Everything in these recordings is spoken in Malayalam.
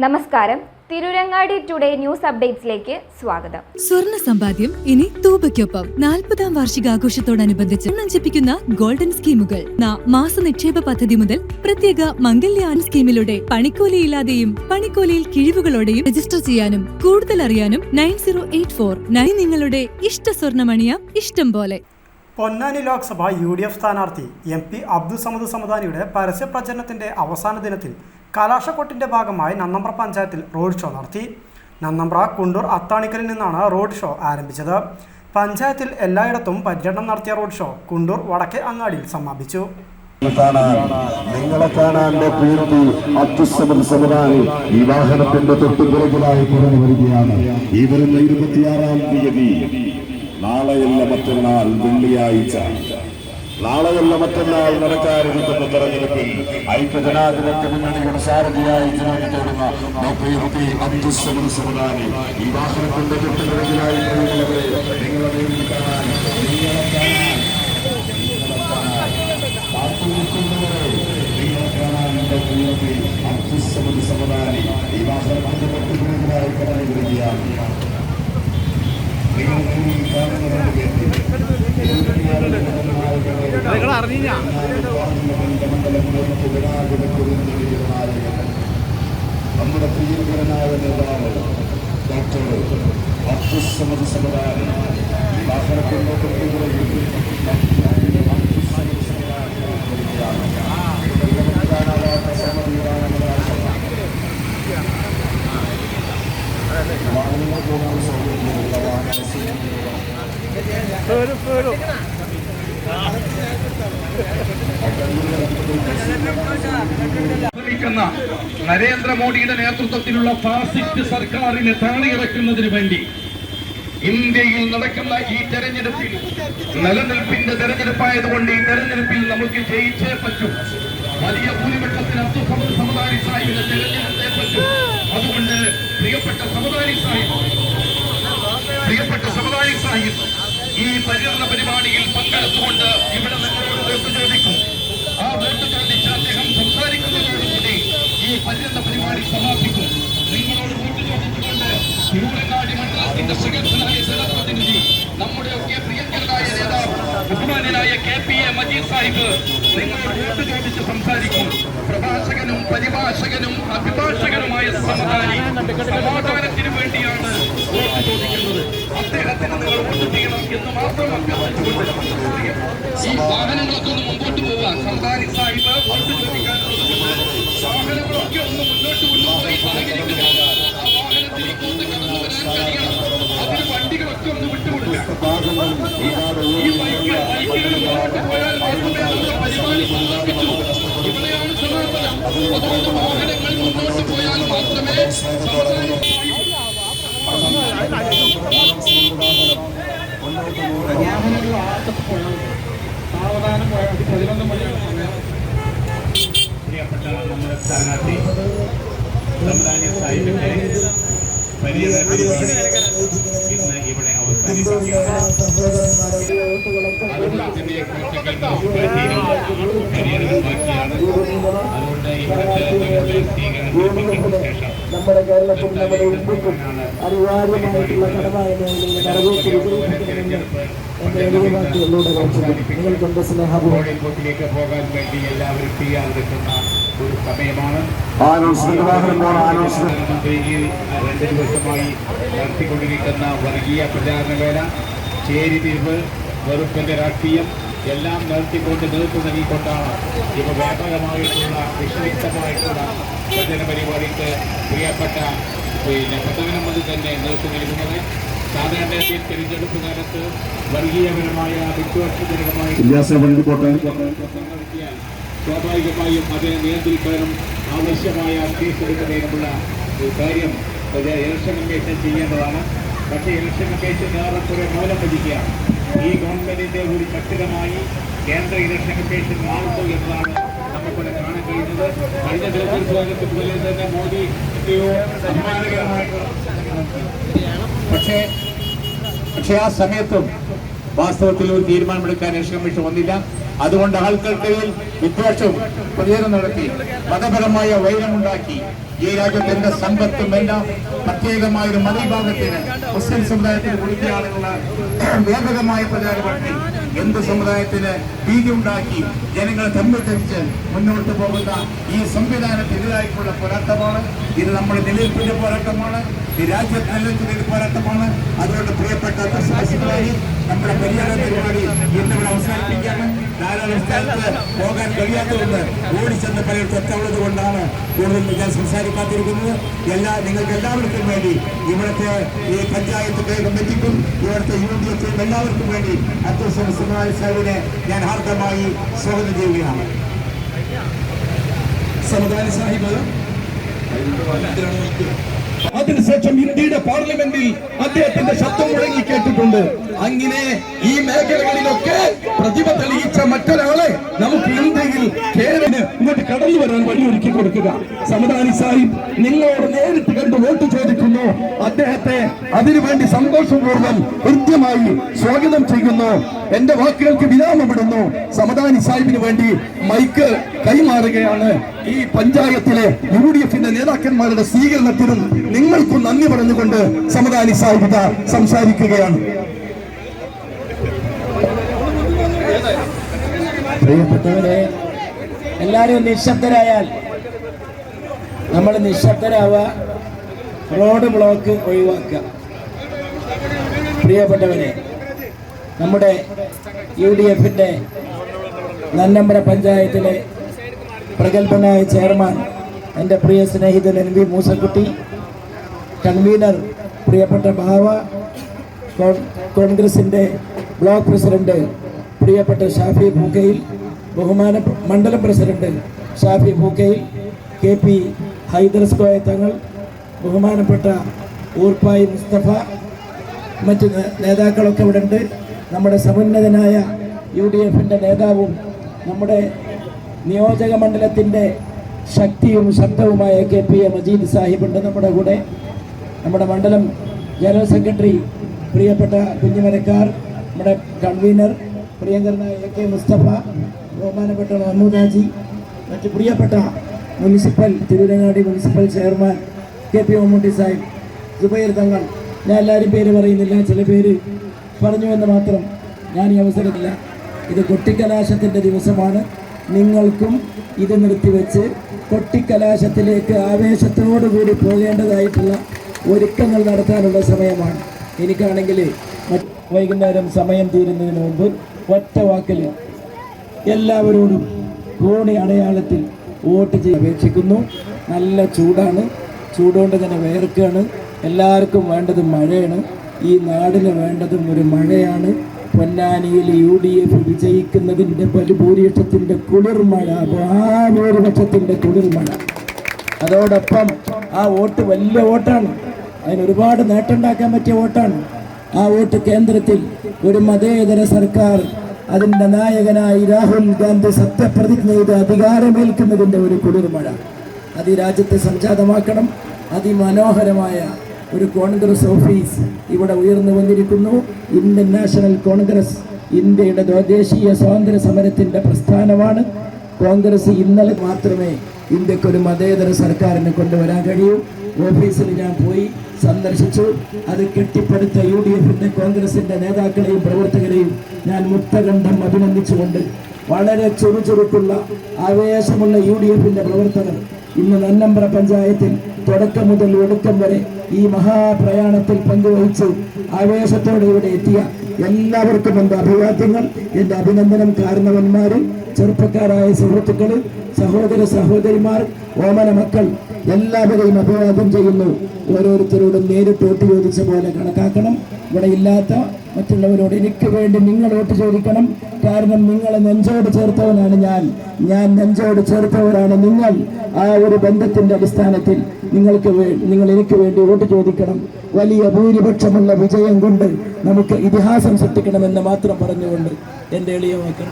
നമസ്കാരം. തിരുരങ്ങാടി ടുഡേ ന്യൂസ് അപ്ഡേറ്റ്സിലേക്ക് സ്വാഗതം. സ്വർണ്ണ സമ്പാദ്യം ഇനി തൂബയ്ക്കൊപ്പം 40-ാം വാർഷികാഘോഷത്തോടനുബന്ധിച്ച് നഞ്ചിപ്പിക്കുന്ന ഗോൾഡൻ സ്കീമുകൾ. മാസ നിക്ഷേപ പദ്ധതി മുതൽ പ്രത്യേക മംഗല്യാൻ സ്കീമിലൂടെ പണിക്കൂലിയില്ലാതെയും പണിക്കൂലിയിൽ കിഴിവുകളോടെയും രജിസ്റ്റർ ചെയ്യാനും കൂടുതൽ അറിയാനും 9084 നിങ്ങളുടെ ഇഷ്ട സ്വർണ്ണമണിയാം ഇഷ്ടം പോലെ. പൊന്നാനി ലോക്സഭ UDF സ്ഥാനാർത്ഥി MP അബ്ദുൾ സമദ് സമദാനിയുടെ പരസ്യ പ്രചരണത്തിന്റെ അവസാന ദിനത്തിൽ കലാശക്കൊട്ടിന്റെ ഭാഗമായി നന്നമ്പ്ര പഞ്ചായത്തിൽ റോഡ് ഷോ നടത്തി. നന്നമ്പ്ര കുണ്ടൂർ അത്താണിക്കലിൽ നിന്നാണ് റോഡ് ഷോ ആരംഭിച്ചത്. പഞ്ചായത്തിൽ എല്ലായിടത്തും പര്യടനം നടത്തിയ റോഡ് ഷോ കുണ്ടൂർ വടക്കേ അങ്ങാടിയിൽ സമാപിച്ചു. നിങ്ങളെ കാണാൻ ഈ വാഹനത്തിന്റെ തൊട്ടുപിറകിലായി കുറഞ്ഞു വരികയാണ്. ഈ വരുന്ന 26-ാം തീയതി, നാളെയല്ല മറ്റന്നാൾ വെള്ളിയാഴ്ച, നാളെയല്ല മറ്റന്നാൾ നടക്കാനിരിക്കുന്ന തെരഞ്ഞെടുപ്പിൽ ഐക്യജനാധിപത്യ മുന്നണിയുടെ സാരഥിയായി ജനവിധിടുന്ന അബ്ദുൾ സമദ് സമദാനി ഈ വാഹനത്തിന്റെ തൊട്ടുപിറകിലായി നിങ്ങളെ കാണാൻ അബ്ദുൾ സമദ് സമദാനി ഈ വാഹനത്തിന്റെ തൊട്ടുപിറകിലായി കടന്നു വരികയാണ്. നമ്മുടെ പ്രിയങ്കരനായ നേതാവ് ഡോക്ടർ അബ്ദുൾ സമദ് സമദാനി വാഹനത്തിന്റെ തൊട്ടുപിറകിൽ നരേന്ദ്രമോദിയുടെ നേതൃത്വത്തിലുള്ള ഫാസിസ്റ്റ് സർക്കാരിനെ താണിയിറക്കുന്നതിന് വേണ്ടി ഇന്ത്യയിൽ നടക്കുന്ന ഈ തെരഞ്ഞെടുപ്പിൽ നിലനിൽപ്പിന്റെ തെരഞ്ഞെടുപ്പായതുകൊണ്ട് ഈ തെരഞ്ഞെടുപ്പിൽ നമുക്ക് ജയിച്ചേ പറ്റും. വലിയ ഭൂരിപക്ഷത്തിന് അബ്ദുൾ സമദ് സമദാനി സാഹിബിനെ തെരഞ്ഞെടുത്തേ പറ്റും. അതുകൊണ്ട് പ്രിയപ്പെട്ട സമദാനി സാഹിബ് ഈ പര്യടന പരിപാടിയിൽ പങ്കെടുത്തുകൊണ്ട് ഇവിടെ നിങ്ങളോട് വോട്ട് ചോദിക്കും. ആ വോട്ട് ചോദിച്ച് അദ്ദേഹം സംസാരിക്കുന്നതോടുകൂടി ഈ പര്യടന പരിപാടി സമാപിക്കും. നിങ്ങളോട് വോട്ട് ചോദിച്ചുകൊണ്ട് തിരുവനങ്ങാടി മണ്ഡലത്തിന്റെ സുഗന്ധനായ ജനപ്രതിനിധി, നമ്മുടെയൊക്കെ പ്രിയങ്കരനായ നേതാവ് ബഹുമാന്യനായ KPA മജീദ് സാഹിബ് നിങ്ങളോട് വോട്ട് ചോദിച്ച് സംസാരിക്കും. പ്രഭാഷകനും പരിഭാഷകനും അഭിഭാഷകനുമായ സമദാനി സമാധാനത്തിന് വേണ്ടിയാണ് വോട്ട് ചോദിക്കുന്നത്. അദ്ദേഹത്തിന് നിങ്ങൾ വോട്ട് ചെയ്യണം എന്ന് മാത്രം അഭ്യർത്ഥിച്ചുകൊണ്ട് ഈ വാഹനങ്ങളൊക്കെ ഒന്ന് മുമ്പോട്ട് പോവാൻ സമദാനി സാഹിബ് വോട്ട് ചോദിക്കാനുള്ളത് വാഹനങ്ങളൊക്കെ ഒന്ന് മുന്നോട്ട് കൊണ്ടുപോയി സഹകരിക്കുക. ആ വാഹനത്തിലേക്ക് ഒന്ന് കടന്നു വരാൻ കഴിയണം. അതിന് വണ്ടികളൊക്കെ ഒന്ന് വിട്ടുകൊടുക്കുക. ഈ ബൈക്കുകൾ മുന്നോട്ട് പോയാൽ മാത്രമേ നമ്മുടെ പരിപാടി സമാപിച്ചു. ഇവിടെയാണ് സമാപനം. അതുകൊണ്ട് വാഹനങ്ങൾ മുന്നോട്ട് പോയാൽ മാത്രമേ പ്രിയപ്പെട്ട നമ്മുടെ സ്ഥാനാർത്ഥി സമദാനി സാഹിബിന്റെ പര്യടന പരിപാടി ഇന്ന് ഇവിടെ അവസാനിക്കുകയാണ്. അതുകൊണ്ട് ഇവിടുത്തെ സ്വീകരണത്തിന് ശേഷം നമ്മുടെ കേരളത്തിൽ നമ്മുടെ ഇന്ത്യക്കും അനിവാര്യമായിട്ടുള്ള കടമയെന്ന് നിങ്ങൾക്കെന്റെ സ്നേഹപൂർവ്വം കോട്ടിലേക്ക് പോകാൻ വേണ്ടി എല്ലാവരും തയ്യാറെടുക്കുന്ന ഒരു സമയമാണ്. പ്രധാനമന്ത്രിയിൽ 2 ദിവസമായി നടത്തിക്കൊണ്ടിരിക്കുന്ന വർഗീയ പ്രചാരണ വേല, ചേരിതിരിവ്, വെറുപ്പിന്റെ രാഷ്ട്രീയം എല്ലാം നിർത്തിക്കൊണ്ട് നേതൃത്വം നൽകിക്കൊണ്ടാണ് ഇവ വ്യാപകമായിട്ടുള്ള വിഷലിപ്തമായിട്ടുള്ള പ്രചരണ പരിപാടിക്ക് പ്രിയപ്പെട്ട പ്രധാനമന്ത്രി തന്നെ നേതൃത്വം നൽകുന്നത്. സാധാരണ തിരഞ്ഞെടുപ്പ് കാലത്ത് വർഗീയപരമായ വിദ്വേഷജനകമായ നടത്തിയാൽ സ്വാഭാവികമായും അതിനെ നിയന്ത്രിക്കാനും ആവശ്യമായ കേസെടുക്കുന്നതിനുമുള്ള കാര്യം ഇലക്ഷൻ കമ്മീഷൻ ചെയ്യേണ്ടതാണ്. പക്ഷേ ഇലക്ഷൻ കമ്മീഷൻ ഏറെക്കുറെ മൗനം വഹിക്കുകയാണ്. ഈ ഗവൺമെന്റിന്റെ ഒരു ശക്തികമായി കേന്ദ്ര ഇലക്ഷൻ കമ്മീഷൻ മാറുന്നു എന്നതാണ് നമുക്കിവിടെ കാണാൻ കഴിയുന്നത്. കഴിഞ്ഞ തെരഞ്ഞെടുപ്പ് കാലത്ത് പോലെ തന്നെ മോദി അഭിമാനകരമായിട്ടുള്ള പക്ഷേ ആ സമയത്തും വാസ്തവത്തിൽ ഒരു തീരുമാനമെടുക്കാൻ ഇലക്ഷൻ കമ്മീഷൻ വന്നില്ല. അതുകൊണ്ട് ആൾക്കാർക്കിടയിൽ വിദ്വേഷവും പ്രതികരണം നടത്തി മതപരമായ വൈരമുണ്ടാക്കി ഈ രാജ്യത്തിന്റെ സമ്പത്തും എല്ലാം പ്രത്യേകമായൊരു മതവിഭാഗത്തിന് മുസ്ലിം സമുദായത്തിന് കൊടുക്കുകയാണെന്നുള്ള വ്യാപകമായ പ്രചാരപ്പെടുത്തി എന്ത് സമുദായത്തിന് ഭീതി ഉണ്ടാക്കി ജനങ്ങളെ തമ്മിൽ തിരിച്ച് മുന്നോട്ട് പോകുന്ന ഈ സംവിധാനത്തിനെതിരായിട്ടുള്ള പോരാട്ടമാണ്. ഇത് നമ്മുടെ നിലനിൽപ്പിന്റെ പോരാട്ടമാണ്. ഈ രാജ്യത്ത് നിലനിൽപ്പിന്റെ പോരാട്ടമാണ്. അതുകൊണ്ട് പ്രിയപ്പെട്ട ക്രിസ്മസുകാരി നമ്മുടെ പരിഹാര പരിപാടി ഇന്നിവിടെ അവസാനിപ്പിക്കാണ്. ധാരാളം സ്ഥലത്ത് പോകാൻ കഴിയാത്തതുകൊണ്ട് ഓടിച്ചെന്ന് പലരും തെറ്റുള്ളത് കൊണ്ടാണ് കൂടുതൽ ഞാൻ സംസാരിക്കാതിരിക്കുന്നത്. നിങ്ങൾക്ക് എല്ലാവർക്കും വേണ്ടി ഇവിടുത്തെ ഈ പഞ്ചായത്ത് കമ്മിറ്റിക്കും ഇവിടുത്തെ യൂണിയനും എല്ലാവർക്കും വേണ്ടി അബ്ദുൽ സമദ് സാഹിബിനെ ഞാൻ ഹാർദമായി സ്വാഗതം ചെയ്യുകയാണ്. സമദ് സാഹിബ് അതിനുശേഷം ഇന്ത്യയുടെ പാർലമെന്റിൽ അദ്ദേഹത്തിന്റെ ശബ്ദം മുഴങ്ങി കേട്ടിട്ടുണ്ട്. അങ്ങനെ ഈ മേഖലകളിലൊക്കെ പ്രതിഭ തെളിയിച്ച മറ്റൊരാളെ നമുക്ക് ഇന്ത്യയിൽ കേരളത്തിന് ഇങ്ങോട്ട് കടന്നു വരാൻ വഴിയൊരുക്കി കൊടുക്കുക. സമദാനി സാഹിബ് നിങ്ങളോട് നേരിട്ട് കണ്ട് വോട്ട് ചോദിക്കുന്നു. അദ്ദേഹത്തെ അതിനുവേണ്ടി സന്തോഷപൂർവ്വം കൃത്യമായി സ്വാഗതം ചെയ്യുന്നു. എന്റെ വാക്കുകൾക്ക് വിരാമമിടുന്നു. സമദാനി സാഹിബിന് വേണ്ടി മൈക്ക് കൈമാറുകയാണ്. ഈ പഞ്ചായത്തിലെ UDFന്റെ നേതാക്കന്മാരുടെ സ്വീകരണത്തിനും നിങ്ങൾക്കും നന്ദി പറഞ്ഞുകൊണ്ട് സമദാനി സാഹിബ് സംസാരിക്കുകയാണ്. പ്രിയപ്പെട്ടവരെ, എല്ലാവരും നിശബ്ദരായാൽ നമ്മൾ നിശബ്ദരാവുക, റോഡ് ബ്ലോക്ക് ഒഴിവാക്കുക. പ്രിയപ്പെട്ടവരെ, നമ്മുടെ UDFന്റെ നന്നമ്പ്ര പഞ്ചായത്തിലെ പ്രഗത്ഭനായ ചെയർമാൻ എൻ്റെ പ്രിയ സ്നേഹിതൻ NV മൂസക്കുട്ടി, കൺവീനർ പ്രിയപ്പെട്ട ബാവ, കോൺഗ്രസിൻ്റെ ബ്ലോക്ക് പ്രസിഡന്റ് പ്രിയപ്പെട്ട ഷാഫി പൂക്കയിൽ, ബഹുമാന മണ്ഡലം പ്രസിഡന്റ് ഷാഫി പൂക്കയിൽ, KP ഹൈദർ സ്കോയ തങ്ങൾ, ബഹുമാനപ്പെട്ട ഊർപ്പായി മുസ്തഫ, മറ്റ് നേതാക്കളൊക്കെ ഇവിടെ ഉണ്ട്. നമ്മുടെ സമുന്നതനായ UDFന്റെ നേതാവും നമ്മുടെ നിയോജക മണ്ഡലത്തിൻ്റെ ശക്തിയും ശബ്ദവുമായ KPA മജീദ് സാഹിബുണ്ട് നമ്മുടെ കൂടെ. നമ്മുടെ മണ്ഡലം ജനറൽ സെക്രട്ടറി പ്രിയപ്പെട്ട കുഞ്ഞുമരക്കാർ, നമ്മുടെ കൺവീനർ പ്രിയങ്കരനായ AK മുസ്തഫ, ബഹുമാനപ്പെട്ട മഹമ്മൂദ് ഹാജി, മറ്റ് പ്രിയപ്പെട്ട Tirurangadi municipal chairman KP Mammootty Sahib, Zubair Thangal. ഞാൻ എല്ലാവരും പേര് പറയുന്നില്ല, ചില പേര് പറഞ്ഞു എന്ന് മാത്രം. ഞാൻ ഈ അവസരത്തില്ല. ഇത് കൊട്ടിക്കലാശത്തിൻ്റെ ദിവസമാണ്. നിങ്ങൾക്കും ഇത് നിർത്തിവെച്ച് കൊട്ടിക്കലാശത്തിലേക്ക് ആവേശത്തോടുകൂടി പോകേണ്ടതായിട്ടുള്ള ഒരുക്കങ്ങൾ നടത്താനുള്ള സമയമാണ്. എനിക്കാണെങ്കിൽ വൈകുന്നേരം സമയം തീരുന്നതിന് മുമ്പ് ഒറ്റ വാക്കിൽ എല്ലാവരോടും കോണി അടയാളത്തിൽ വോട്ട് ചെയ്യാൻ അപേക്ഷിക്കുന്നു. നല്ല ചൂടാണ്, ചൂടുകൊണ്ട് തന്നെ വേർക്കുകയാണ്. എല്ലാവർക്കും വേണ്ടത് മഴയാണ്. ഈ നാടിന് വേണ്ടതും ഒരു മഴയാണ്. പൊന്നാനിയിൽ UDF വിജയിക്കുന്നതിൻ്റെ ബലിഭൂരിപക്ഷത്തിൻ്റെ കുളിർമഴ, ഭൂരിപക്ഷത്തിൻ്റെ കുളിർമഴ. അതോടൊപ്പം ആ വോട്ട് വലിയ വോട്ടാണ്, അതിനൊരുപാട് നേട്ടമുണ്ടാക്കാൻ പറ്റിയ വോട്ടാണ്. ആ വോട്ട് കേന്ദ്രത്തിൽ ഒരു മതേതര സർക്കാർ, അതിൻ്റെ നായകനായി രാഹുൽ ഗാന്ധി സത്യപ്രതിജ്ഞ ചെയ്ത് അധികാരമേൽക്കുന്നതിൻ്റെ ഒരു കുളിർമഴ. അത് ഈ രാജ്യത്തെ സംജാതമാക്കണം. അതിമനോഹരമായ ഒരു കോൺഗ്രസ് ഓഫീസ് ഇവിടെ ഉയർന്നു വന്നിരിക്കുന്നു. ഇന്ത്യൻ നാഷണൽ കോൺഗ്രസ് ഇന്ത്യയുടെ ദേശീയ സ്വാതന്ത്ര്യ സമരത്തിൻ്റെ പ്രസ്ഥാനമാണ്. കോൺഗ്രസ് ഇന്നലെ മാത്രമേ ഇന്ത്യക്കൊരു മതേതര സർക്കാരിനെ കൊണ്ടുവരാൻ കഴിയൂ. ഓഫീസിൽ ഞാൻ പോയി സന്ദർശിച്ചു. അത് കെട്ടിപ്പടുത്ത UDFന്റെ കോൺഗ്രസിൻ്റെ നേതാക്കളെയും പ്രവർത്തകരെയും ഞാൻ മുക്തകണ്ഠം അഭിനന്ദിച്ചുകൊണ്ട്, വളരെ ചുറുചുറുക്കുള്ള ആവേശമുള്ള UDFന്റെ പ്രവർത്തകർ ഇന്ന് നന്നമ്പ്ര പഞ്ചായത്തിൽ തുടക്കം മുതൽ ഒടുക്കം വരെ ഈ മഹാപ്രയാണത്തിൽ പങ്കുവഹിച്ച് ആവേശത്തോടെ ഇവിടെ എത്തിയ എല്ലാവർക്കും എൻ്റെ അഭിവാദ്യങ്ങൾ, എൻ്റെ അഭിനന്ദനം. കാരണവന്മാർ, ചെറുപ്പക്കാരായ സുഹൃത്തുക്കൾ, സഹോദര സഹോദരിമാർ, ഓമന മക്കൾ, എല്ലാവരെയും അഭിവാദ്യം ചെയ്യുന്നു. ഓരോരുത്തരോടും നേരിട്ട് വോട്ട് ചോദിച്ച പോലെ കണക്കാക്കണം. ഇവിടെ ഇല്ലാത്ത മറ്റുള്ളവരോട് എനിക്ക് വേണ്ടി നിങ്ങൾ വോട്ട് ചോദിക്കണം. കാരണം നിങ്ങളെ നെഞ്ചോട് ചേർത്തവനാണ് ഞാൻ നെഞ്ചോട് ചേർത്തവരാണ് നിങ്ങൾ. ആ ഒരു ബന്ധത്തിൻ്റെ അടിസ്ഥാനത്തിൽ നിങ്ങൾ എനിക്ക് വേണ്ടി വോട്ട് ചോദിക്കണം. വലിയ ഭൂരിപക്ഷമുള്ള വിജയം കൊണ്ട് നമുക്ക് ഇതിഹാസം സൃഷ്ടിക്കണമെന്ന് മാത്രം പറഞ്ഞുകൊണ്ട് എൻ്റെ എളിയ വാക്കുകൾ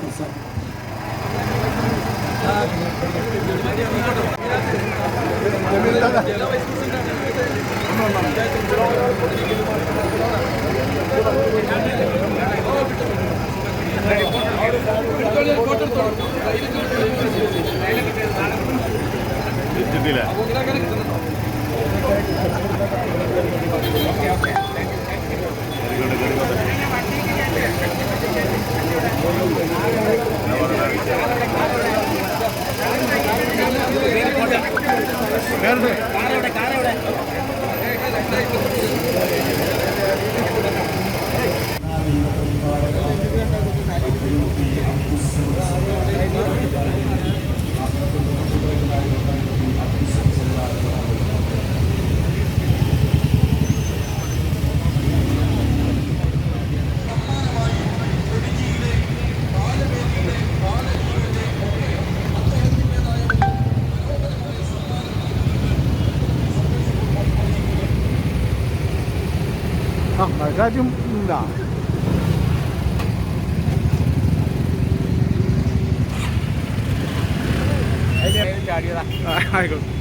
മഴക്കാറ്റും ഇല്ല. ആയിക്കോട്ടെ.